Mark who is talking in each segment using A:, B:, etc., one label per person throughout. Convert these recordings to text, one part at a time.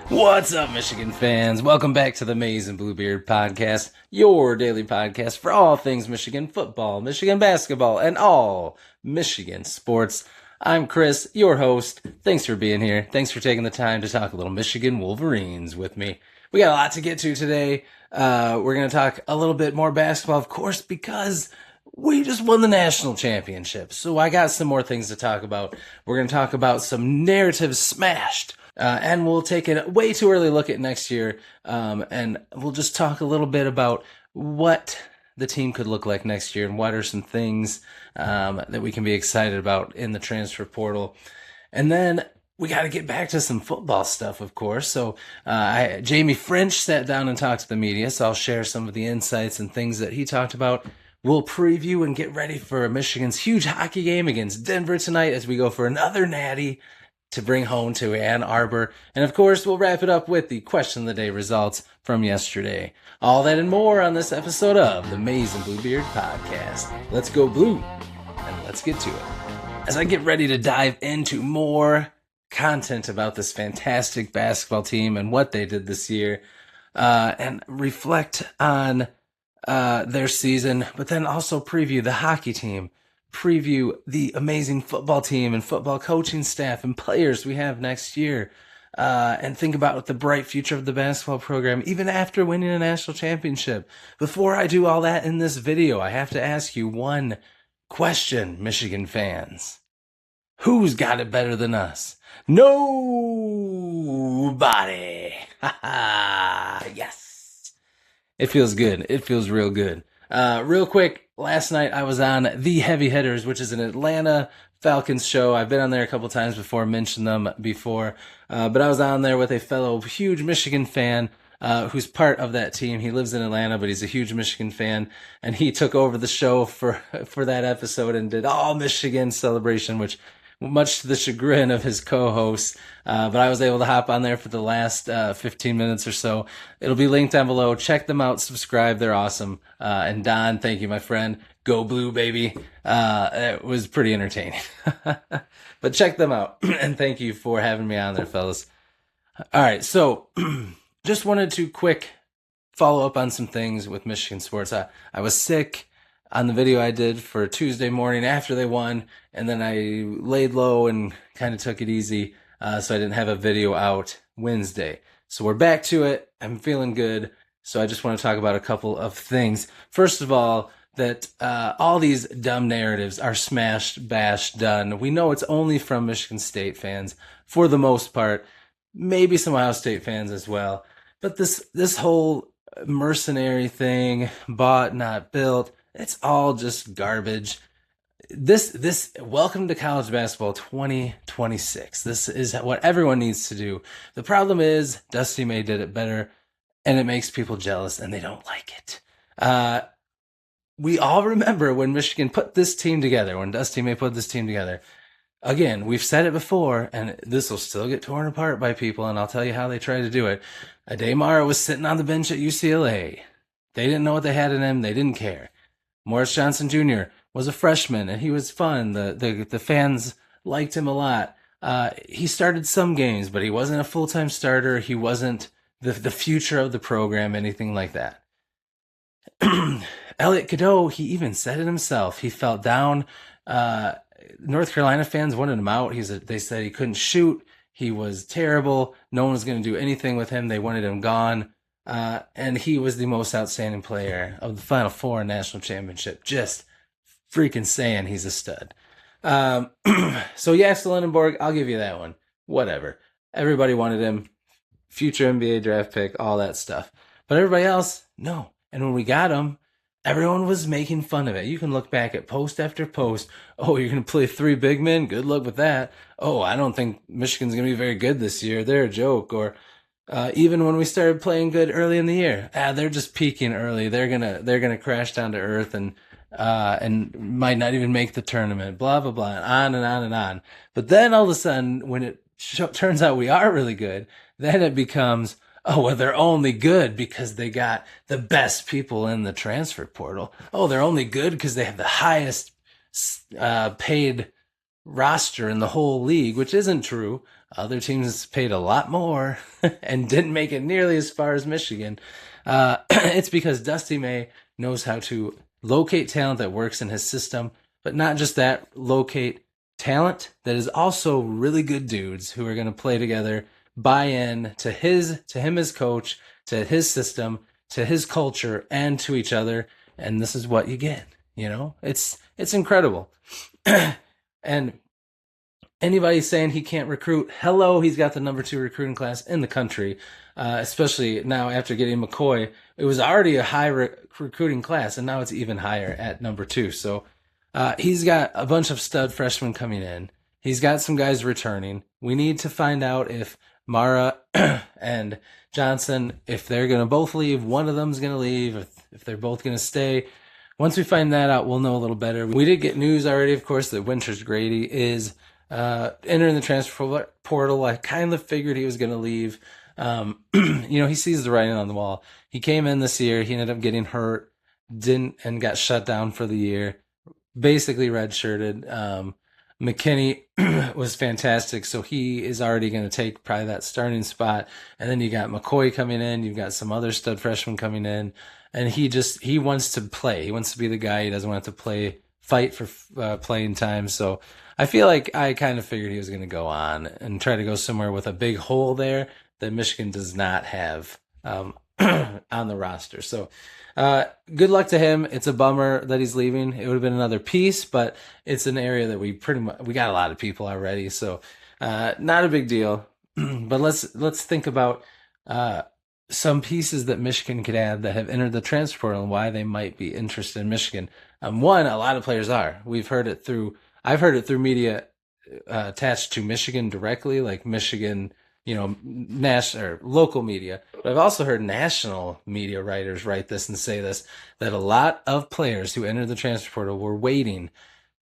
A: What's up, Michigan fans? Welcome back to the Maize and Bluebeard podcast, your daily podcast for all things Michigan football, Michigan basketball, and all Michigan sports. I'm Chris, your host. Thanks for being here. Thanks for taking the time to talk a little Michigan Wolverines with me. We got a lot to get to today. We're going to talk a little bit more basketball, of course, because we just won the national championship. So I got some more things to talk about. We're going to talk about some narratives smashed. And we'll take a way too early look at next year, and we'll just talk a little bit about what the team could look like next year and what are some things that we can be excited about in the transfer portal. And then we got to get back to some football stuff, of course. So Jaime Ffrench sat down and talked to the media, so I'll share some of the insights and things that he talked about. We'll preview and get ready for Michigan's huge hockey game against Denver tonight as we go for another natty to bring home to Ann Arbor. And of course, we'll wrap it up with the question of the day results from yesterday. All that and more on this episode of the Maize and Bluebeard podcast. Let's go blue, and let's get to it. As I get ready to dive into more content about this fantastic basketball team and what they did this year, and reflect on their season, but then also preview the hockey team, preview the amazing football team and football coaching staff and players we have next year, and think about the bright future of the basketball program even after winning a national championship. Before I do all that in this video, I have to ask you one question, Michigan fans. Who's got it better than us? Nobody. Yes. It feels good. It feels real good. Real quick, last night I was on The Heavy Hitters, which is an Atlanta Falcons show. I've been on there a couple times before, mentioned them before, but I was on there with a fellow huge Michigan fan who's part of that team. He lives in Atlanta, but he's a huge Michigan fan, and he took over the show for that episode and did all Michigan celebration, which much to the chagrin of his co-hosts, but I was able to hop on there for the last 15 minutes or so. It'll be linked down below. Check them out. Subscribe. They're awesome. And Don, thank you, my friend. Go blue, baby. It was pretty entertaining. But check them out. And thank you for having me on there, fellas. All right, so just wanted to quick follow up on some things with Michigan sports. I was sick on the video I did for Tuesday morning after they won, and then I laid low and kind of took it easy, so I didn't have a video out Wednesday. So we're back to it. I'm feeling good, so I just want to talk about a couple of things. First of all, that all these dumb narratives are smashed, bashed, done. We know it's only from Michigan State fans, for the most part, maybe some Ohio State fans as well. But this whole mercenary thing, bought, not built, it's all just garbage. This welcome to college basketball 2026. This is what everyone needs to do. The problem is Dusty May did it better, and it makes people jealous, and they don't like it. We all remember when Michigan put this team together, when Dusty May put this team together. Again, we've said it before, and this will still get torn apart by people, and I'll tell you how they try to do it. Ade Mara was sitting on the bench at UCLA. They didn't know what they had in him. They didn't care. Morris Johnson Jr. was a freshman, and he was fun. The fans liked him a lot. He started some games, but he wasn't a full-time starter. He wasn't the future of the program, anything like that. Elliot Cadeau, he even said it himself. He felt down. North Carolina fans wanted him out. They said he couldn't shoot. He was terrible. No one was going to do anything with him. They wanted him gone. And he was the most outstanding player of the Final Four national championship. Just freaking saying he's a stud. So yes, Lindenborg, I'll give you that one. Whatever. Everybody wanted him. Future NBA draft pick, all that stuff. But everybody else, no. And when we got him, everyone was making fun of it. You can look back at post after post. Oh, you're going to play 3 big men? Good luck with that. Oh, I don't think Michigan's going to be very good this year. They're a joke. Or even when we started playing good early in the year, they're just peaking early. They're gonna crash down to earth and might not even make the tournament. Blah blah blah, and on and on and on. But then all of a sudden, when it turns out we are really good, then it becomes, oh, well, they're only good because they got the best people in the transfer portal. Oh, they're only good because they have the highest paid roster in the whole league, which isn't true. Other teams paid a lot more and didn't make it nearly as far as Michigan. It's because Dusty May knows how to locate talent that works in his system, but not just that, locate talent that is also really good dudes who are going to play together, buy in to him as coach, to his system, to his culture, and to each other. And this is what you get. It's incredible. And anybody saying he can't recruit, hello, he's got the number 2 recruiting class in the country, especially now after getting McCoy. It was already a high recruiting class, and now it's even higher at number 2. So he's got a bunch of stud freshmen coming in. He's got some guys returning. We need to find out if Mara and Johnson, if they're going to both leave, one of them's going to leave, if they're both going to stay. Once we find that out, we'll know a little better. We did get news already, of course, that Winters Grady is entering the transfer portal. I kind of figured he was going to leave. He sees the writing on the wall. He came in this year. He ended up getting hurt, and got shut down for the year. Basically redshirted. McKinney was fantastic, so he is already going to take probably that starting spot. And then you got McCoy coming in. You've got some other stud freshmen coming in. And he wants to play. He wants to be the guy. He doesn't want to fight for playing time. So I feel like I kind of figured he was going to go on and try to go somewhere with a big hole there that Michigan does not have on the roster. So good luck to him. It's a bummer that he's leaving. It would have been another piece, but it's an area that we got a lot of people already. So not a big deal. But let's think about some pieces that Michigan could add that have entered the transfer portal and why they might be interested in Michigan. One, a lot of players are. I've heard it through media attached to Michigan directly, like Michigan, national or local media. But I've also heard national media writers write this and say this, that a lot of players who entered the transfer portal were waiting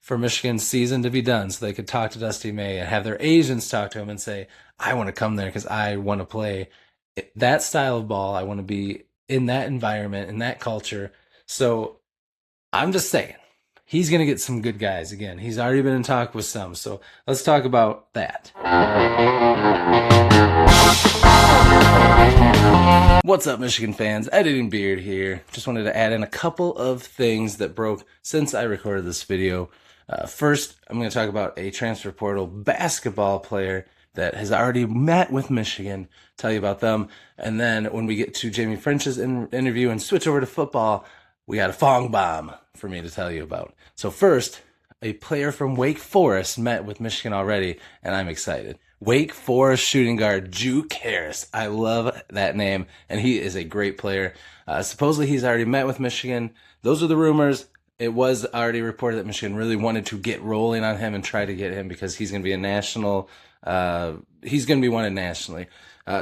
A: for Michigan's season to be done so they could talk to Dusty May and have their agents talk to him and say, I want to come there because I want to play that style of ball. I want to be in that environment, in that culture. So I'm just saying, he's going to get some good guys again. He's already been in talk with some. So let's talk about that. What's up, Michigan fans? Editing Beard here. Just wanted to add in a couple of things that broke since I recorded this video. First, I'm going to talk about a transfer portal basketball player that has already met with Michigan, tell you about them. And then when we get to Jaime Ffrench's interview and switch over to football, we got a Fong bomb for me to tell you about. So first, a player from Wake Forest met with Michigan already, and I'm excited. Wake Forest shooting guard Juke Harris. I love that name, and he is a great player. Supposedly he's already met with Michigan. Those are the rumors. It was already reported that Michigan really wanted to get rolling on him and try to get him because he's going to be a national. He's going to be wanted nationally.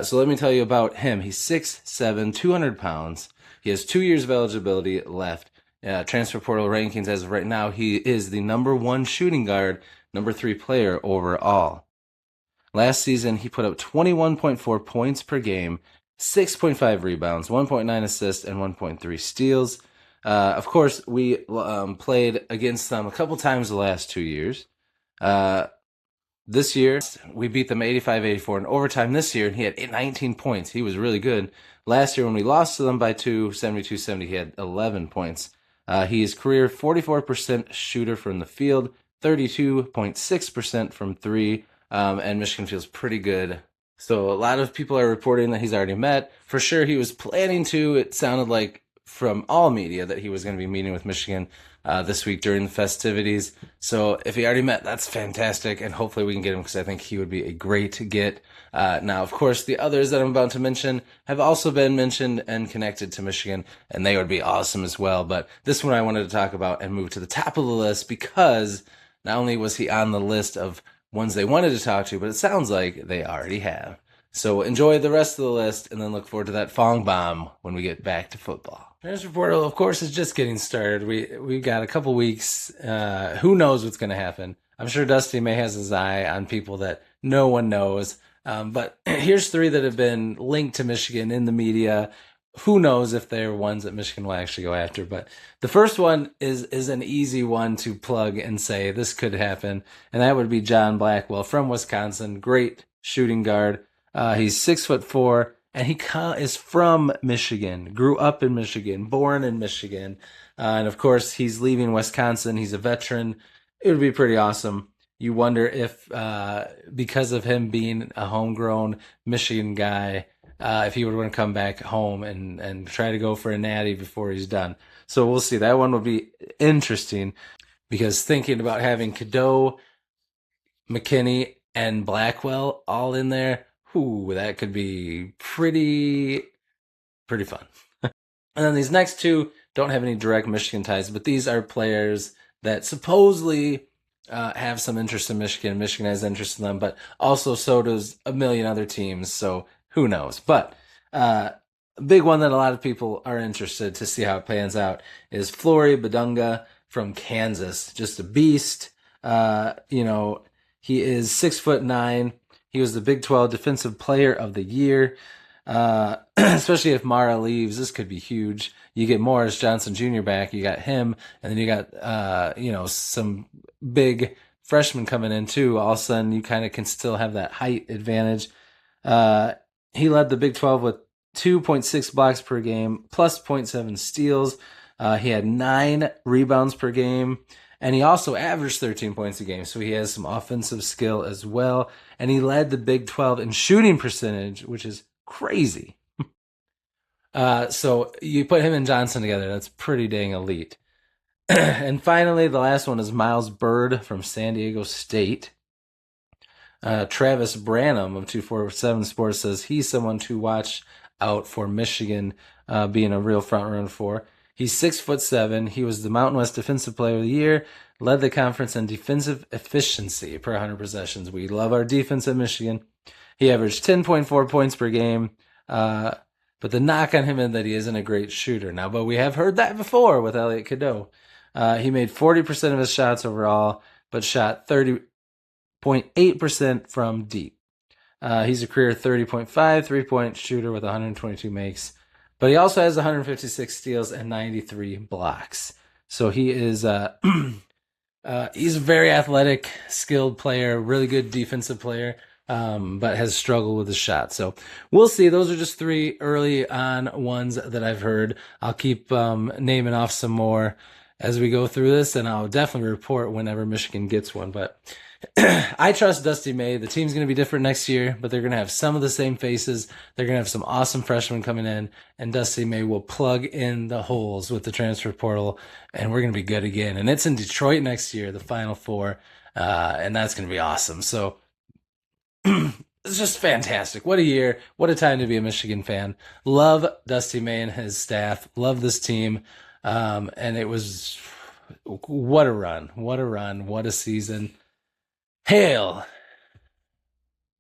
A: So let me tell you about him. He's 6'7", 200 pounds. He has 2 years of eligibility left. Transfer portal rankings as of right now, he is the number 1 shooting guard, number 3 player overall. Last season, he put up 21.4 points per game, 6.5 rebounds, 1.9 assists, and 1.3 steals. Of course, we played against them a couple times the last 2 years. This year, we beat them 85-84 in overtime this year, and he had 19 points. He was really good. Last year, when we lost to them by 2, 72-70, he had 11 points. He is career 44% shooter from the field, 32.6% from 3, and Michigan feels pretty good. So a lot of people are reporting that he's already met. For sure, he was planning to. It sounded like from all media that he was going to be meeting with Michigan this week during the festivities. So if he already met, that's fantastic, and hopefully we can get him because I think he would be a great get. Now, of course, the others that I'm about to mention have also been mentioned and connected to Michigan, and they would be awesome as well. But this one I wanted to talk about and move to the top of the list because not only was he on the list of ones they wanted to talk to, but it sounds like they already have. So enjoy the rest of the list and then look forward to that Fong bomb when we get back to football. Transfer portal, of course, is just getting started. We've got a couple weeks. Who knows what's going to happen? I'm sure Dusty May has his eye on people that no one knows. But here's 3 that have been linked to Michigan in the media. Who knows if they're ones that Michigan will actually go after. But the first one is an easy one to plug and say this could happen. And that would be John Blackwell from Wisconsin. Great shooting guard. He's 6'4", and he is from Michigan. Grew up in Michigan, born in Michigan, and of course he's leaving Wisconsin. He's a veteran. It would be pretty awesome. You wonder if, because of him being a homegrown Michigan guy, if he would want to come back home and try to go for a natty before he's done. So we'll see. That one will be interesting because thinking about having Cadeau, McKinney, and Blackwell all in there, that could be pretty fun. And then these next two don't have any direct Michigan ties, but these are players that supposedly have some interest in Michigan. Michigan has interest in them, but also so does a million other teams. So who knows? But a big one that a lot of people are interested to see how it pans out is Flory Badunga from Kansas. Just a beast. He is 6'9". He was the Big 12 Defensive Player of the Year. Especially if Mara leaves, this could be huge. You get Morris Johnson Jr. back, you got him, and then you got some big freshmen coming in too. All of a sudden, you kind of can still have that height advantage. He led the Big 12 with 2.6 blocks per game, plus 0.7 steals. He had 9 rebounds per game, and he also averaged 13 points a game, so he has some offensive skill as well. And he led the Big 12 in shooting percentage, which is crazy. So you put him and Johnson together, that's pretty dang elite. And finally, the last one is Miles Bird from San Diego State. Travis Branham of 247 Sports says he's someone to watch out for Michigan being a real front runner for. He's 6'7". He was the Mountain West Defensive Player of the Year, led the conference in defensive efficiency per 100 possessions. We love our defense at Michigan. He averaged 10.4 points per game. But the knock on him is that he isn't a great shooter now. But we have heard that before with Elliot Cadeau. He made 40% of his shots overall, but shot 30.8% from deep. He's a career 30.5 3-point shooter with 122 makes. But he also has 156 steals and 93 blocks. So he is he's a very athletic, skilled player, really good defensive player, but has struggled with his shot. So we'll see. Those are just 3 early on ones that I've heard. I'll keep naming off some more as we go through this, and I'll definitely report whenever Michigan gets one. But I trust Dusty May. The team's going to be different next year, but they're going to have some of the same faces. They're going to have some awesome freshmen coming in, and Dusty May will plug in the holes with the transfer portal, and we're going to be good again. And it's in Detroit next year, the Final Four, and that's going to be awesome. So it's just fantastic. What a year. What a time to be a Michigan fan. Love Dusty May and his staff. Love this team. And it was, what a run. What a run. What a season. Hail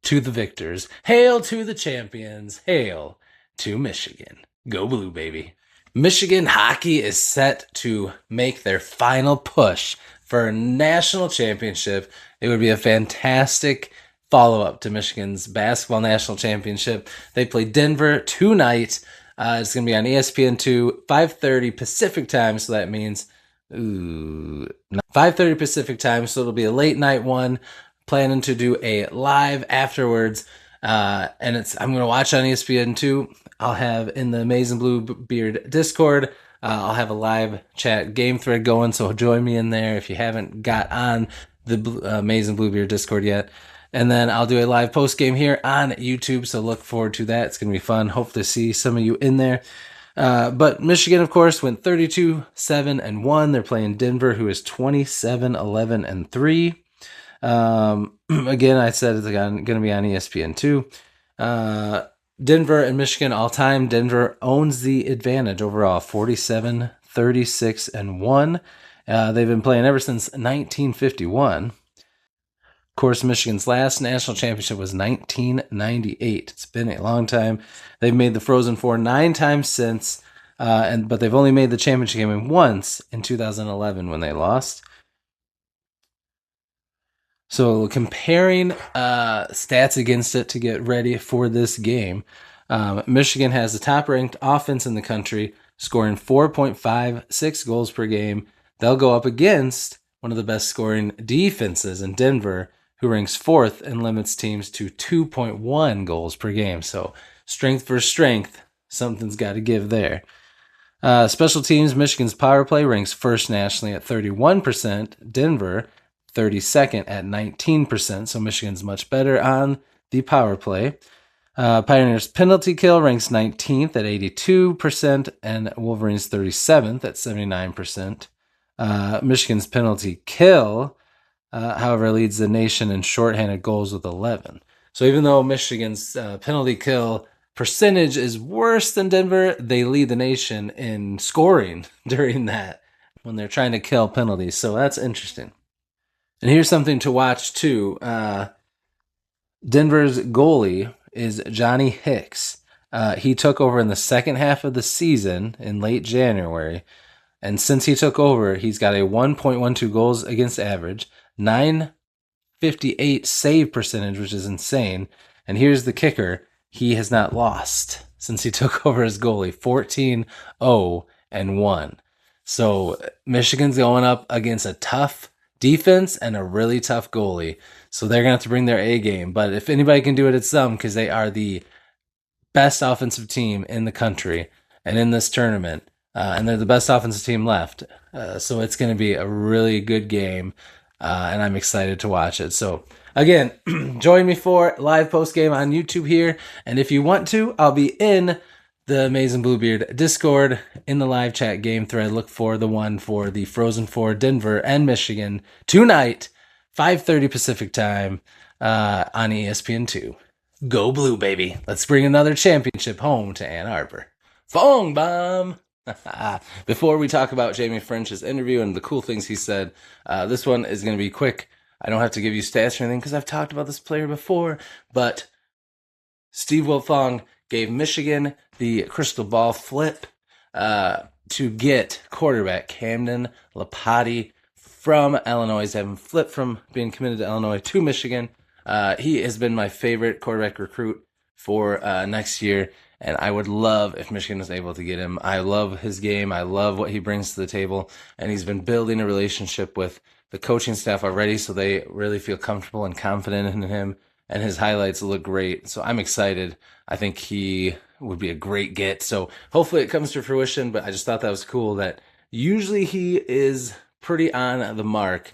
A: to the victors. Hail to the champions. Hail to Michigan. Go Blue, baby. Michigan hockey is set to make their final push for a national championship. It would be a fantastic follow-up to Michigan's basketball national championship. They play Denver tonight. It's going to be on ESPN2, 5:30 Pacific time, so that means 5:30 Pacific time, so it'll be a late night one. Planning to do a live afterwards, and I'm going to watch on ESPN2. I'll have in the Amazing Bluebeard Discord, I'll have a live chat game thread going, so join me in there if you haven't got on the Amazing Bluebeard Discord yet. And then I'll do a live post game here on YouTube, so look forward to that. It's going to be fun. Hope to see some of you in there. But Michigan, of course, went 32-7-1. They're playing Denver, who is 27-11-3. Again, I said it's going to be on ESPN2. Denver and Michigan all time. Denver owns the advantage overall, 47-36-1. They've been playing ever since 1951. Of course, Michigan's last national championship was 1998. It's been a long time. They've made the Frozen Four 9 times since, but they've only made the championship game once in 2011 when they lost. So comparing stats against it to get ready for this game, Michigan has the top-ranked offense in the country, scoring 4.56 goals per game. They'll go up against one of the best scoring defenses in Denver, who ranks 4th and limits teams to 2.1 goals per game. So strength for strength, something's got to give there. Special teams, Michigan's power play ranks 1st nationally at 31%. Denver, 32nd at 19%. So Michigan's much better on the power play. Pioneers' penalty kill ranks 19th at 82%, and Wolverines 37th at 79%. Michigan's penalty kill, however, leads the nation in shorthanded goals with 11. So even though Michigan's penalty kill percentage is worse than Denver, they lead the nation in scoring during that when they're trying to kill penalties. So that's interesting. And here's something to watch too. Denver's goalie is Johnny Hicks. He took over in the second half of the season in late January. And since he took over, he's got a 1.12 goals against average, 958 save percentage, which is insane. And here's the kicker. He has not lost since he took over as goalie, 14-0-1. So Michigan's going up against a tough defense and a really tough goalie. So they're going to have to bring their A game. But if anybody can do it, it's them, because they are the best offensive team in the country and in this tournament. And they're the best offensive team left. So it's going to be a really good game. And I'm excited to watch it. So again, join me for live post game on YouTube here. And if you want to, I'll be in the Amazing Bluebeard Discord in the live chat game thread. Look for the one for the Frozen Four, Denver and Michigan tonight, 5:30 Pacific time on ESPN2. Go Blue, baby. Let's bring another championship home to Ann Arbor. Fong bomb. Before we talk about Jaime Ffrench's interview and the cool things he said, this one is going to be quick. I don't have to give you stats or anything because I've talked about this player before, but Steve Wiltfong gave Michigan the crystal ball flip to get quarterback Kam Lopati from Illinois. He's having flipped from being committed to Illinois to Michigan. He has been my favorite quarterback recruit for next year, and I would love if Michigan was able to get him. I love his game. I love what he brings to the table, and he's been building a relationship with the coaching staff already, so they really feel comfortable and confident in him, and his highlights look great. So I'm excited. I think he would be a great get. So hopefully it comes to fruition, but I just thought that was cool that usually he is pretty on the mark.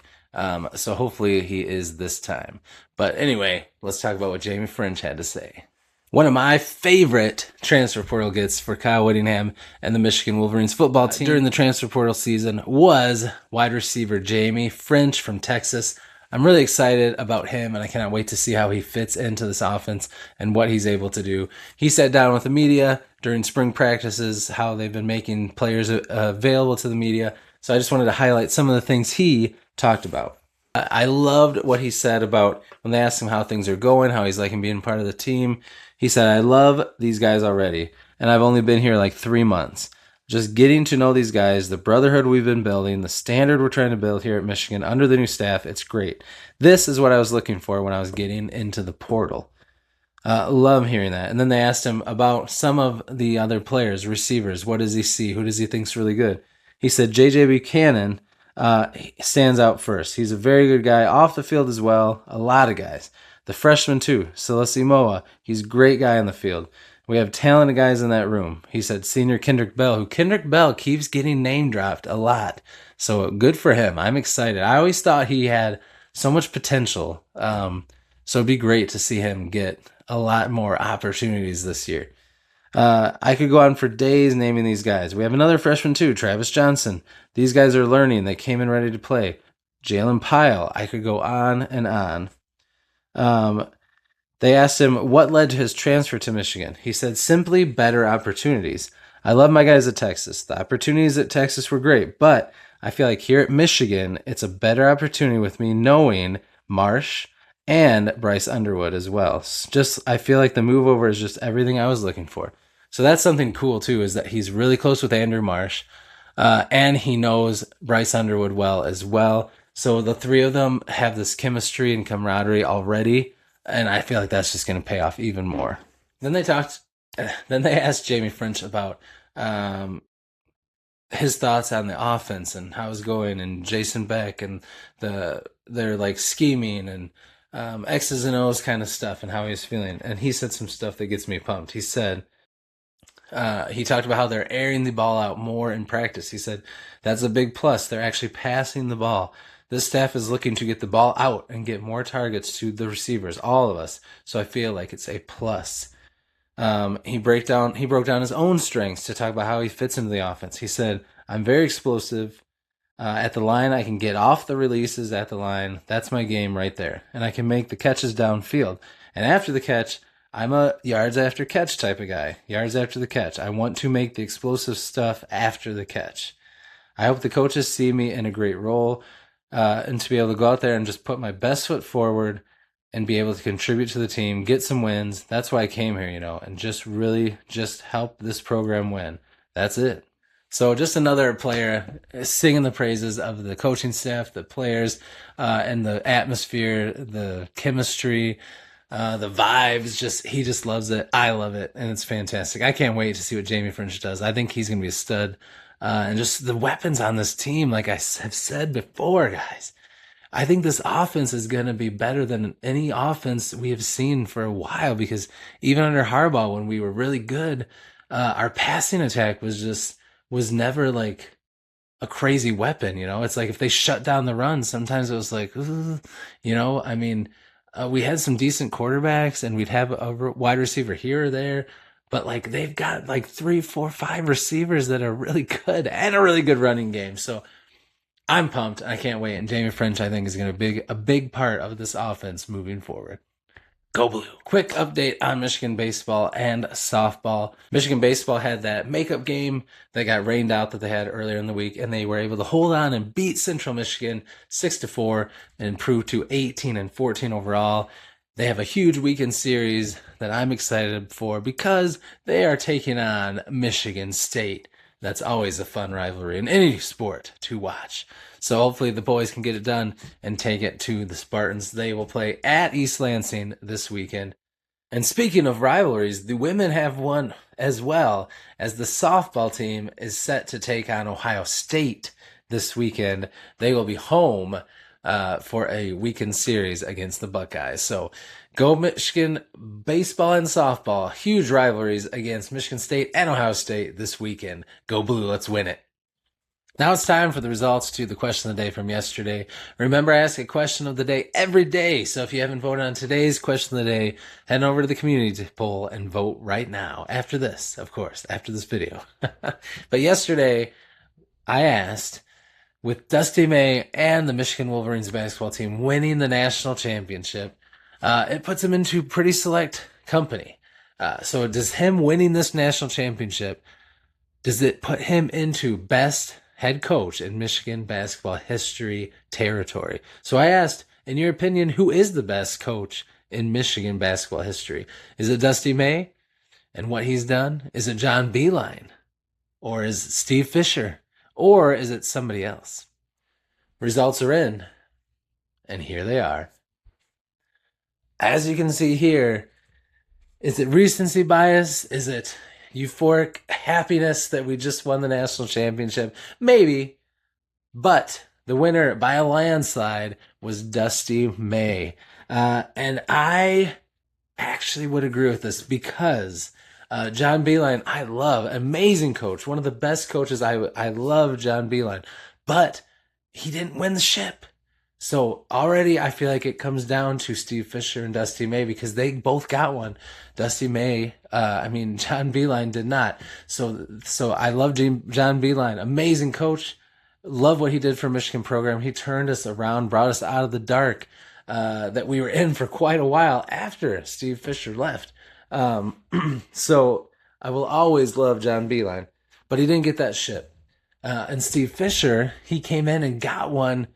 A: So hopefully he is this time. But anyway, let's talk about what Jaime Ffrench had to say. One of my favorite transfer portal gets for Kyle Whittingham and the Michigan Wolverines football team during the transfer portal season was wide receiver Jaime Ffrench from Texas. I'm really excited about him, and I cannot wait to see how he fits into this offense and what he's able to do. He sat down with the media during spring practices, how they've been making players available to the media. So I just wanted to highlight some of the things he talked about. I loved what he said about when they asked him how things are going, how he's liking being part of the team. He said, I love these guys already, and I've only been here like 3 months. Just getting to know these guys, the brotherhood we've been building, the standard we're trying to build here at Michigan under the new staff, it's great. This is what I was looking for when I was getting into the portal. Love hearing that. And then they asked him about some of the other players, receivers. What does he see? Who does he think's really good? He said J.J. Buchanan stands out first. He's a very good guy off the field as well. A lot of guys. The freshman too, Celesi Moa. He's a great guy on the field. We have talented guys in that room. He said senior Kendrick Bell, who Kendrick Bell keeps getting name dropped a lot. So good for him. I'm excited. I always thought he had so much potential. So it'd be great to see him get a lot more opportunities this year. I could go on for days naming these guys. We have another freshman too, Travis Johnson. These guys are learning. They came in ready to play. Jalen Pyle. I could go on and on. They asked him what led to his transfer to Michigan. He said, simply better opportunities. I love my guys at Texas. The opportunities at Texas were great, but I feel like here at Michigan, it's a better opportunity with me knowing Marsh and Bryce Underwood as well. I feel like the move over is just everything I was looking for. So that's something cool too, is that he's really close with Andrew Marsh, and he knows Bryce Underwood well as well. So the three of them have this chemistry and camaraderie already, and I feel like that's just going to pay off even more. Then they asked Jaime Ffrench about his thoughts on the offense and how it's going, and Jason Beck and their like scheming and X's and O's kind of stuff and how he was feeling. And he said some stuff that gets me pumped. He said, he talked about how they're airing the ball out more in practice. He said, that's a big plus. They're actually passing the ball. This staff is looking to get the ball out and get more targets to the receivers, all of us. So I feel like it's a plus. He broke down his own strengths to talk about how he fits into the offense. He said, I'm very explosive. At the line, I can get off the releases at the line. That's my game right there. And I can make the catches downfield. And after the catch, I'm a yards after catch type of guy. Yards after the catch. I want to make the explosive stuff after the catch. I hope the coaches see me in a great role and to be able to go out there and just put my best foot forward and be able to contribute to the team, get some wins. That's why I came here, and just really just help this program win. That's it. So just another player singing the praises of the coaching staff, the players, and the atmosphere, the chemistry, the vibes. He just loves it. I love it, and it's fantastic. I can't wait to see what Jaime Ffrench does. I think he's going to be a stud. And just the weapons on this team, like I have said before, guys. I think this offense is going to be better than any offense we have seen for a while, because even under Harbaugh, when we were really good, our passing attack was never like a crazy weapon. It's like if they shut down the run, sometimes it was like, I mean, we had some decent quarterbacks and we'd have a wide receiver here or there, but like they've got like 3, 4, 5 receivers that are really good and a really good running game. So I'm pumped. I can't wait. And Jaime Ffrench, I think, is going to be a big part of this offense moving forward. Go Blue. Quick update on Michigan baseball and softball. Michigan baseball had that makeup game that got rained out that they had earlier in the week, and they were able to hold on and beat Central Michigan 6-4 and improve to 18-14 overall. They have a huge weekend series that I'm excited for because they are taking on Michigan State. That's always a fun rivalry in any sport to watch. So hopefully the boys can get it done and take it to the Spartans. They will play at East Lansing this weekend. And speaking of rivalries, the women have one as well, as the softball team is set to take on Ohio State this weekend. They will be home for a weekend series against the Buckeyes. So go Michigan baseball and softball. Huge rivalries against Michigan State and Ohio State this weekend. Go Blue, let's win it. Now it's time for the results to the question of the day from yesterday. Remember, I ask a question of the day every day. So if you haven't voted on today's question of the day, head over to the community poll and vote right now. After this, of course, after this video. But yesterday, I asked, with Dusty May and the Michigan Wolverines basketball team winning the national championship, it puts him into pretty select company. So does him winning this national championship, does it put him into best head coach in Michigan basketball history territory? So I asked, in your opinion, who is the best coach in Michigan basketball history? Is it Dusty May and what he's done? Is it John Beilein? Or is it Steve Fisher? Or is it somebody else? Results are in, and here they are. As you can see here, is it recency bias? Is it euphoric happiness that we just won the national championship? Maybe, but the winner by a landslide was Dusty May. And I actually would agree with this because John Beilein, I love, amazing coach, one of the best coaches. I love John Beilein, but he didn't win the ship. So already I feel like it comes down to Steve Fisher and Dusty May because they both got one. Dusty May, John Beilein did not. So I love John Beilein, amazing coach. Love what he did for Michigan program. He turned us around, brought us out of the dark that we were in for quite a while after Steve Fisher left. So I will always love John Beilein, but he didn't get that ship. And Steve Fisher, he came in and got one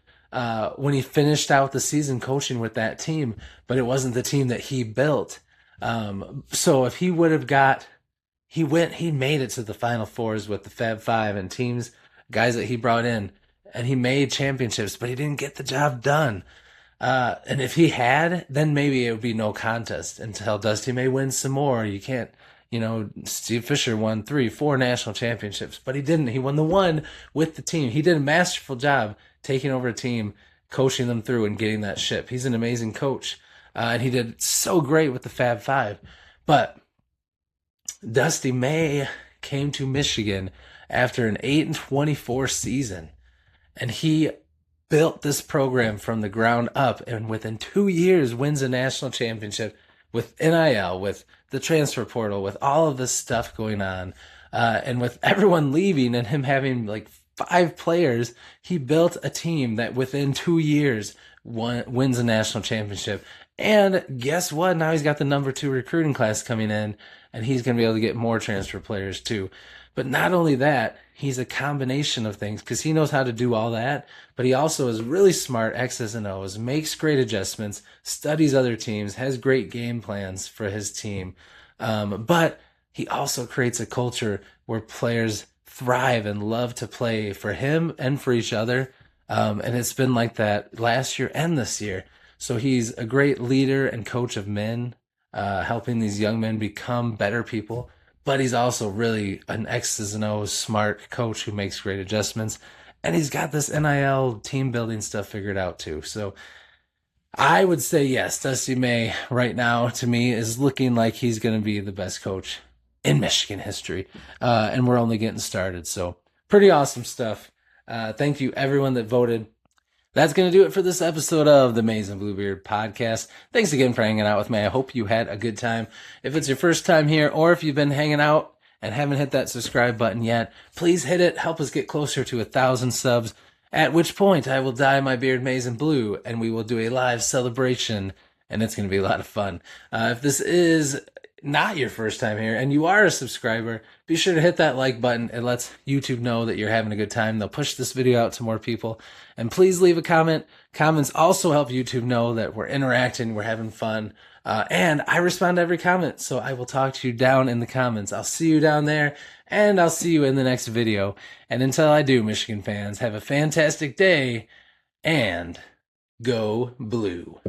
A: when he finished out the season coaching with that team, but it wasn't the team that he built. So if he would have he made it to the Final Fours with the Fab Five and teams, guys that he brought in, and he made championships, but he didn't get the job done. And if he had, then maybe it would be no contest until Dusty May wins some more. You can't, Steve Fisher won 3, 4 national championships, but he didn't. He won the one with the team. He did a masterful job taking over a team coaching them through and getting that ship. He's an amazing coach. And he did so great with the Fab Five. But Dusty May came to Michigan after an 8-24 season, and he built this program from the ground up, and within 2 years wins a national championship with NIL, with the transfer portal, with all of this stuff going on, and with everyone leaving and him having like 5 players, he built a team that within 2 years wins a national championship. And guess what? Now he's got the number 2 recruiting class coming in, and he's going to be able to get more transfer players too. But not only that, he's a combination of things because he knows how to do all that, but he also is really smart, X's and O's, makes great adjustments, studies other teams, has great game plans for his team. But he also creates a culture where players thrive and love to play for him and for each other. And it's been like that last year and this year. So he's a great leader and coach of men, helping these young men become better people. But he's also really an X's and O's smart coach who makes great adjustments. And he's got this NIL team building stuff figured out too. So I would say yes, Dusty May right now to me is looking like he's going to be the best coach in Michigan history. And we're only getting started. So pretty awesome stuff. Thank you everyone that voted. That's going to do it for this episode of the Maize and Bluebeard podcast. Thanks again for hanging out with me. I hope you had a good time. If it's your first time here, or if you've been hanging out and haven't hit that subscribe button yet, please hit it. Help us get closer to 1,000 subs, at which point I will dye my beard maize and blue, and we will do a live celebration, and it's going to be a lot of fun. If this is not your first time here and you are a subscriber, be sure to hit that like button. It lets YouTube know that you're having a good time. They'll push this video out to more people. And please leave a comment. Comments also help YouTube know that we're interacting, we're having fun. And I respond to every comment, so I will talk to you down in the comments. I'll see you down there, and I'll see you in the next video. And until I do, Michigan fans, have a fantastic day, and go blue.